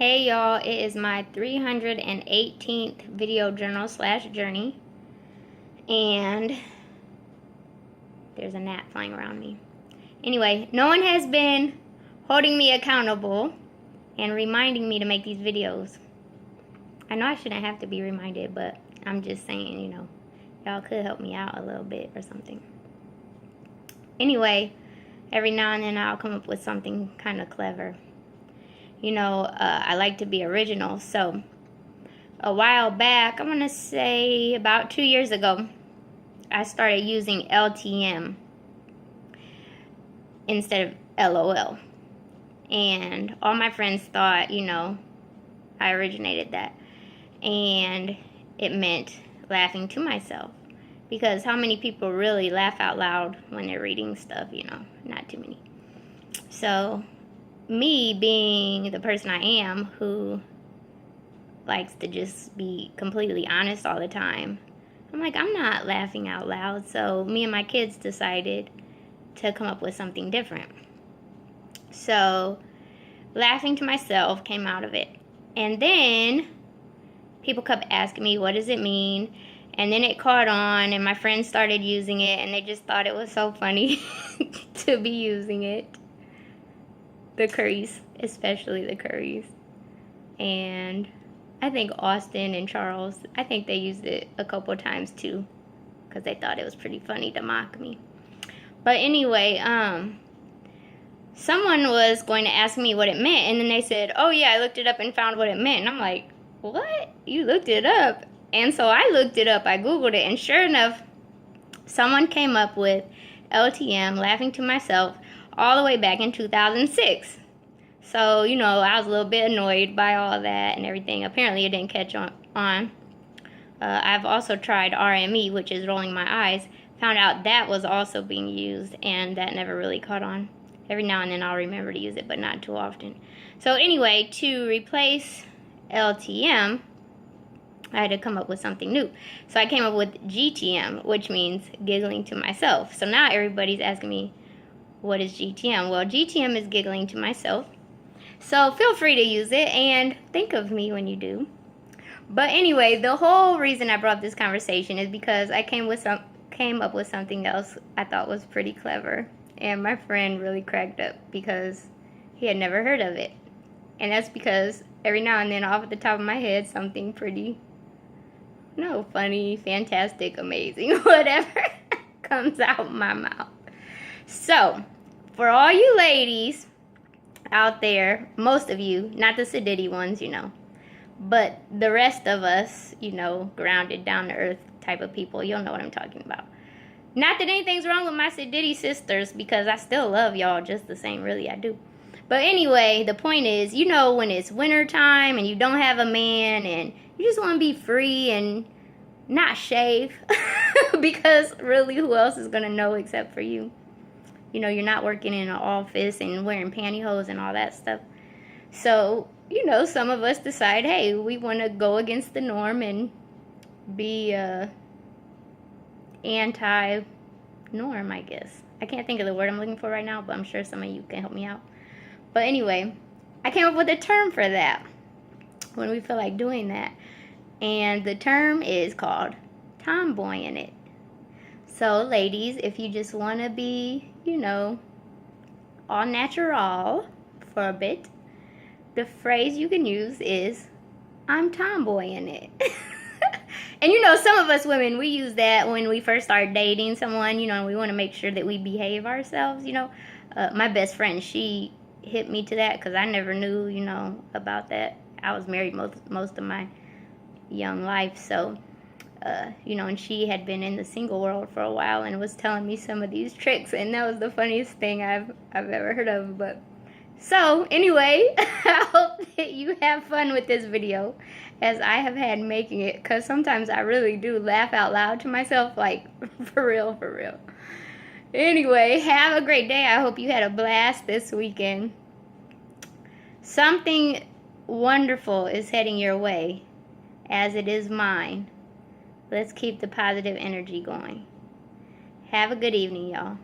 Hey y'all, it is my 318th video journal slash journey, and there's a gnat flying around me. Anyway, no one has been holding me accountable and reminding me to make these videos. I know I shouldn't have to be reminded, but I'm just saying, y'all could help me out a little bit or something. Anyway, every now and then I'll come up with something kind of clever. I like to be original. So a while back, I'm going to say about 2 years ago, I started using LTM instead of LOL. And all my friends thought, I originated that. And it meant laughing to myself. Because how many people really laugh out loud when they're reading stuff, Not too many. So me being the person I am, who likes to just be completely honest all the time, I'm like, I'm not laughing out loud. So me and my kids decided to come up with something different. So laughing to myself came out of it. And then people kept asking me, what does it mean? And then it caught on, and my friends started using it, and they just thought it was so funny to be using it. The Currys, especially the Currys. And I think Austin and Charles, I think they used it a couple times too, because they thought it was pretty funny to mock me. But anyway, someone was going to ask me what it meant, and then they said, oh yeah, I looked it up and found what it meant. And I'm like, what? You looked it up? And so I looked it up, I Googled it, and sure enough, someone came up with LTM, laughing to myself, all the way back in 2006. So, I was a little bit annoyed by all that and everything. Apparently, it didn't catch on. I've also tried RME, which is rolling my eyes. Found out that was also being used, and that never really caught on. Every now and then I'll remember to use it, but not too often. So anyway, to replace LTM, I had to come up with something new. So I came up with GTM, which means giggling to myself. So now everybody's asking me, what is GTM? Well, GTM is giggling to myself. So feel free to use it and think of me when you do. But anyway, the whole reason I brought up this conversation is because I came up with something else I thought was pretty clever. And my friend really cracked up because he had never heard of it. And that's because every now and then, off at the top of my head, something pretty, funny, fantastic, amazing, whatever comes out my mouth. So, for all you ladies out there, most of you, not the sedity ones, but the rest of us, grounded, down to earth type of people, you'll know what I'm talking about. Not that anything's wrong with my sedity sisters, because I still love y'all just the same, really, I do. But anyway, the point is, when it's winter time and you don't have a man and you just want to be free and not shave, because really, who else is going to know except for you? You're not working in an office and wearing pantyhose and all that stuff. So, some of us decide, hey, we want to go against the norm and be anti-norm, I guess. I can't think of the word I'm looking for right now, but I'm sure some of you can help me out. But anyway, I came up with a term for that when we feel like doing that. And the term is called tomboying it. So, ladies, if you just want to be, all natural for a bit, the phrase you can use is, I'm tomboying it. And some of us women, we use that when we first start dating someone, and we want to make sure that we behave ourselves, My best friend, she hit me to that because I never knew, about that. I was married most of my young life, so and she had been in the single world for a while and was telling me some of these tricks, and that was the funniest thing I've ever heard of. But so anyway, I hope that you have fun with this video as I have had making it, because sometimes I really do laugh out loud to myself, like for real. Anyway, have a great day. I hope you had a blast this weekend. Something wonderful is heading your way, as it is mine. Let's keep the positive energy going. Have a good evening, y'all.